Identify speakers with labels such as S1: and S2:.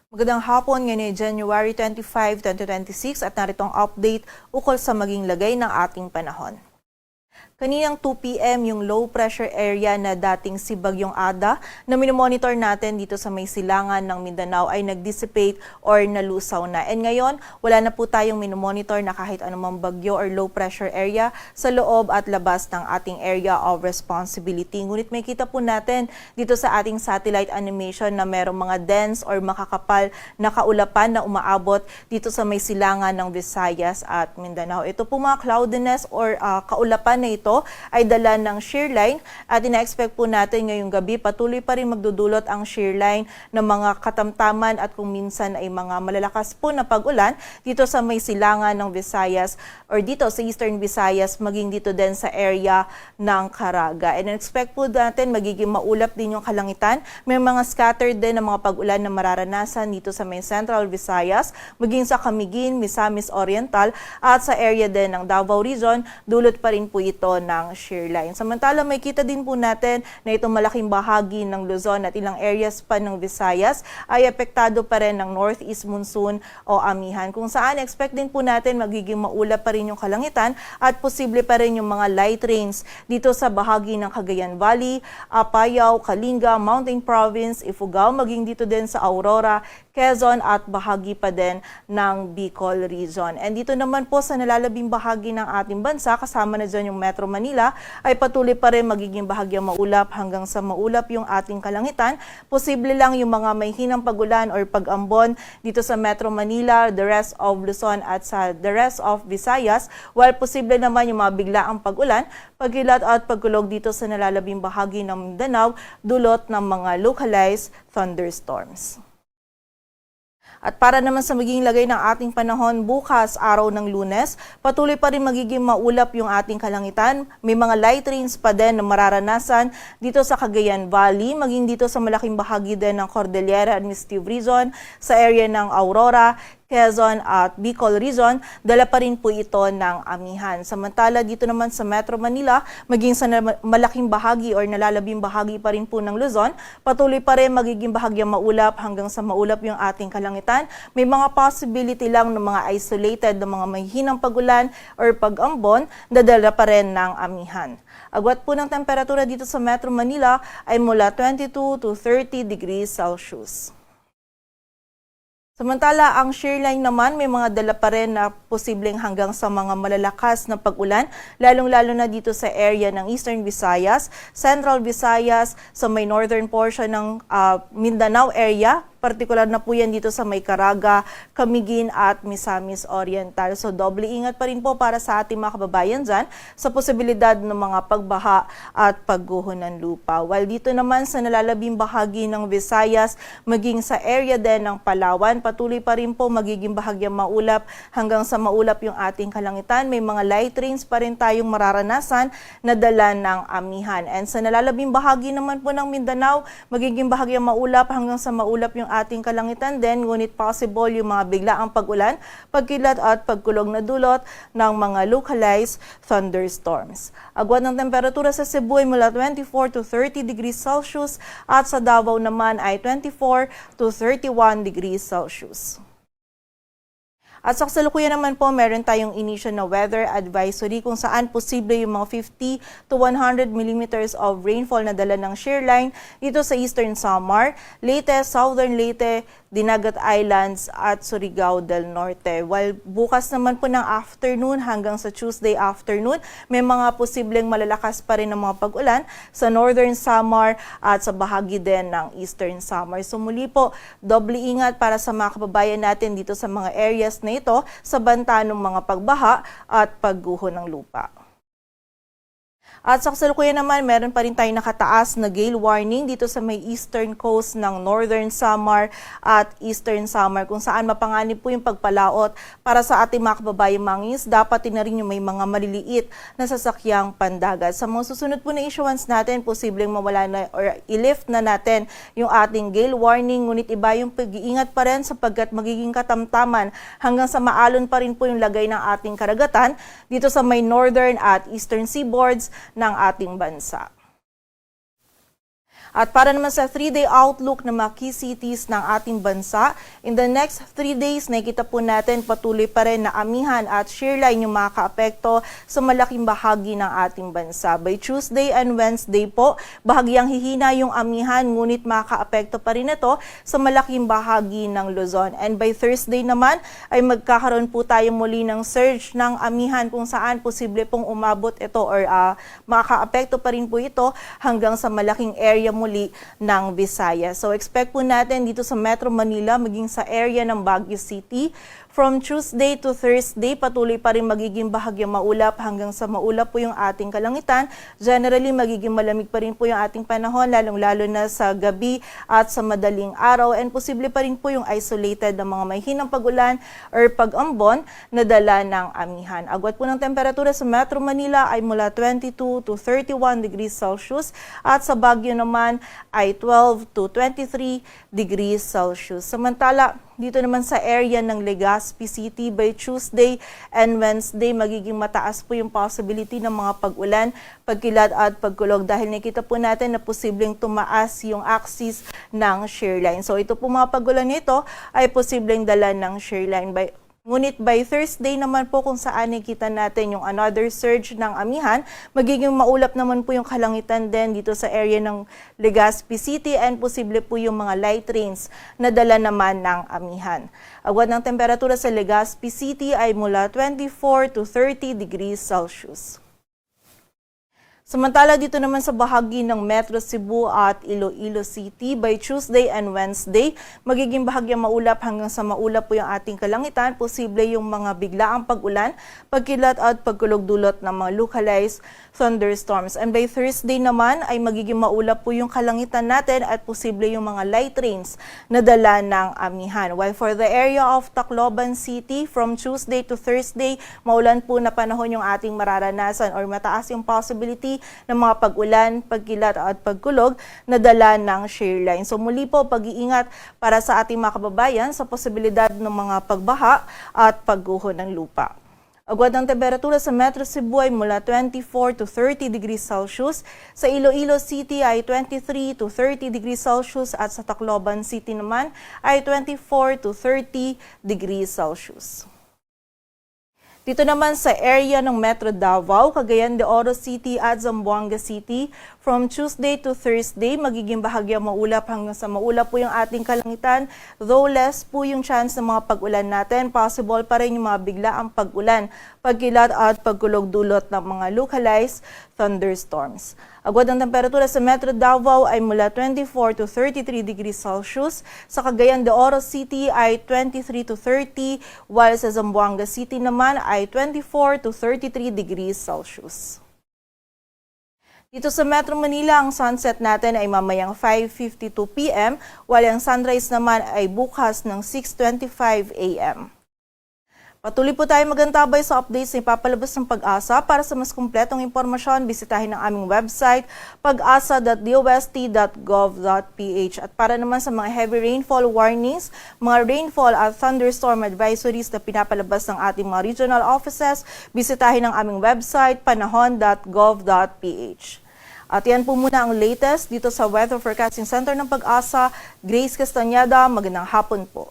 S1: Magandang hapon, ngayon ay January 25, 2026 at narito ang update ukol sa maging lagay ng ating panahon. Kaninang 2 p.m. yung low pressure area na dating si Bagyong Ada na minomonitor natin dito sa may silangan ng Mindanao ay nag-dissipate or nalusaw na. And ngayon, wala na po tayong minomonitor na kahit anumang bagyo or low pressure area sa loob at labas ng ating area of responsibility. Ngunit may kita po natin dito sa ating satellite animation na merong mga dense or makakapal na kaulapan na umaabot dito sa may silangan ng Visayas at Mindanao. Ito po mga cloudiness or kaulapan na ito ay dala ng shear line at ina-expect po natin ngayong gabi patuloy pa rin magdudulot ang shear line ng mga katamtaman at kung minsan ay mga malalakas po na pag-ulan dito sa may silangan ng Visayas or dito sa Eastern Visayas maging dito din sa area ng Caraga. And expect po natin magiging maulap din yung kalangitan. May mga scattered din ng mga pag-ulan na mararanasan dito sa may Central Visayas, maging sa Camiguin, Misamis Oriental at sa area din ng Davao Region, dulot pa rin po ito ng shear line. Samantala, may kita din po natin na itong malaking bahagi ng Luzon at ilang areas pa ng Visayas ay apektado pa rin ng northeast monsoon o amihan. Kung saan, expect din po natin magiging maulap pa rin yung kalangitan at posible pa rin yung mga light rains dito sa bahagi ng Cagayan Valley, Apayao, Kalinga, Mountain Province, Ifugao, maging dito din sa Aurora, Quezon at bahagi pa din ng Bicol Region. And dito naman po sa nalalabing bahagi ng ating bansa, kasama na dyan yung Metro Manila, ay patuloy pa rin magiging bahagyang maulap hanggang sa maulap yung ating kalangitan. Posible lang yung mga may hinang pagulan or pag-ambon dito sa Metro Manila, the rest of Luzon at sa the rest of Visayas, while posible naman yung mga biglaang pag-ulan, pagkilat at pagkulog dito sa nalalabing bahagi ng Mindanao, dulot ng mga localized thunderstorms. At para naman sa magiging lagay ng ating panahon bukas, araw ng Lunes, patuloy pa rin magiging maulap yung ating kalangitan. May mga light rains pa din na mararanasan dito sa Cagayan Valley, maging dito sa malaking bahagi din ng Cordillera Administrative Region, sa area ng Aurora, Quezon at Bicol Region, dala pa rin po ito ng amihan. Samantala dito naman sa Metro Manila, maging sa malaking bahagi or nalalabing bahagi pa rin po ng Luzon, patuloy pa rin magiging bahagyang maulap hanggang sa maulap yung ating kalangitan. May mga possibility lang ng mga isolated ng mga may hinang pagulan or pag-ambon, dadala pa rin ng amihan. Agwat po ng temperatura dito sa Metro Manila ay mula 22 to 30 degrees Celsius. Samantala, ang shear line naman may mga dala pa rin na posibleng hanggang sa mga malalakas na pag-ulan, lalong-lalo na dito sa area ng Eastern Visayas, Central Visayas, sa may northern portion ng Mindanao area, partikular na po yan dito sa may Caraga, Camiguin at Misamis Oriental. So doble ingat pa rin po para sa ating mga kababayan dyan sa posibilidad ng mga pagbaha at pagguho ng lupa. While dito naman sa nalalabing bahagi ng Visayas, maging sa area din ng Palawan, patuloy pa rin po magiging bahagyang maulap hanggang sa maulap yung ating kalangitan. May mga light rains pa rin tayong mararanasan na dala ng amihan. And sa nalalabing bahagi naman po ng Mindanao, magiging bahagyang maulap hanggang sa maulap yung ating kalangitan din, ngunit possible yung mga biglaang pag-ulan, pagkilat at pagkulog na dulot ng mga localized thunderstorms. Agwat ng temperatura sa Cebu ay mula 24 to 30 degrees Celsius at sa Davao naman ay 24 to 31 degrees Celsius. At sa kasalukuyan naman po, meron tayong initial na weather advisory kung saan posible yung mga 50 to 100 millimeters of rainfall na dala ng shear line dito sa Eastern Samar, Leyte, Southern Leyte, Dinagat Islands at Surigao del Norte. While bukas naman po ng afternoon hanggang sa Tuesday afternoon, may mga posibleng malalakas pa rin ng mga pag-ulan sa Northern Samar at sa bahagi din ng Eastern Samar. So muli po, doble ingat para sa mga kababayan natin dito sa mga areas na ito sa banta ng mga pagbaha at pagguho ng lupa. At sa kasalukuyan naman, meron pa rin tayong nakataas na gale warning dito sa may eastern coast ng Northern Samar at Eastern Samar kung saan mapanganib po yung pagpalaot para sa ating mga kababayang mangis. Dapat din na rin yung may mga maliliit na sasakyang pandagat. Sa mga susunod po na issuance natin, posibleng mawala na or i-lift na natin yung ating gale warning. Ngunit iba yung pag-iingat pa rin sapagkat magiging katamtaman hanggang sa maalon pa rin po yung lagay ng ating karagatan dito sa may northern at eastern seaboards ng ating bansa. At para naman sa 3-day outlook ng mga key cities ng ating bansa, in the next 3 days, nakikita po natin patuloy pa rin na amihan at shearline yung makakaapekto sa malaking bahagi ng ating bansa. By Tuesday and Wednesday po, bahagyang hihina yung amihan, ngunit makakaapekto pa rin ito sa malaking bahagi ng Luzon. And by Thursday naman, ay magkakaroon po tayo muli ng surge ng amihan kung saan posible pong umabot ito or makakaapekto pa rin po ito hanggang sa malaking area muli ng Visayas. So expect po natin dito sa Metro Manila maging sa area ng Baguio City. From Tuesday to Thursday, patuloy pa rin magiging bahagyang maulap hanggang sa maulap po yung ating kalangitan. Generally, magiging malamig pa rin po yung ating panahon, lalong-lalo na sa gabi at sa madaling araw. And posible pa rin po yung isolated na mga may hinang pag-ulan or pag-ambon na dala ng amihan. Agwat po ng temperatura sa Metro Manila ay mula 22 to 31 degrees Celsius at sa Baguio naman ay 12 to 23 degrees Celsius. Samantala, dito naman sa area ng Legazpi City, by Tuesday and Wednesday, magiging mataas po yung possibility ng mga pag-ulan, pagkilat at pagkulog dahil nakita po natin na posibleng tumaas yung axis ng shearline. So ito po mga pag-ulan nito ay posibleng dala ng shearline. Ngunit by Thursday naman po kung saan nakita natin yung another surge ng amihan, magiging maulap naman po yung kalangitan din dito sa area ng Legazpi City and posible po yung mga light rains na dala naman ng amihan. Agwat ng temperatura sa Legazpi City ay mula 24 to 30 degrees Celsius. Samantala dito naman sa bahagi ng Metro Cebu at Iloilo City, by Tuesday and Wednesday, magiging bahagyang maulap hanggang sa maulap po yung ating kalangitan. Posible yung mga biglaang pag-ulan, pagkilat at pagkulog dulot ng mga localized thunderstorms. And by Thursday naman ay magiging maulap po yung kalangitan natin at posible yung mga light rains na dala ng amihan. While for the area of Tacloban City, from Tuesday to Thursday, maulan po na panahon yung ating mararanasan or mataas yung possibility ng mga pag-ulan, pagkilat at pagkulog na dala ng shearline. So muli po, pag-iingat para sa ating mga kababayan sa posibilidad ng mga pagbaha at pagguho ng lupa. Agwat ng temperatura sa Metro Cebu ay mula 24 to 30 degrees Celsius. Sa Iloilo City ay 23 to 30 degrees Celsius at sa Tacloban City naman ay 24 to 30 degrees Celsius. Dito naman sa area ng Metro Davao, Cagayan de Oro City at Zamboanga City, from Tuesday to Thursday, magiging bahagyang maulap hanggang sa maulap po yung ating kalangitan. Though less po yung chance ng mga pag-ulan natin, possible pa rin yung mga biglaang pag-ulan, pagkilat at pagkulog dulot ng mga localized thunderstorms. Agwat ng temperatura sa Metro Davao ay mula 24 to 33 degrees Celsius. Sa Cagayan de Oro City ay 23 to 30, while sa Zamboanga City naman ay 24 to 33 degrees Celsius. Dito sa Metro Manila, ang sunset natin ay mamayang 5:52 p.m., while ang sunrise naman ay bukas ng 6:25 a.m. Patuloy po tayo magantabay sa updates na ipapalabas ng Pag-asa. Para sa mas kumpletong impormasyon, bisitahin ang aming website, pag-asa.dost.gov.ph. At para naman sa mga heavy rainfall warnings, mga rainfall at thunderstorm advisories na pinapalabas ng ating mga regional offices, bisitahin ang aming website, panahon.gov.ph. At yan po muna ang latest dito sa Weather Forecasting Center ng Pag-asa. Grace Castañeda, magandang hapon po.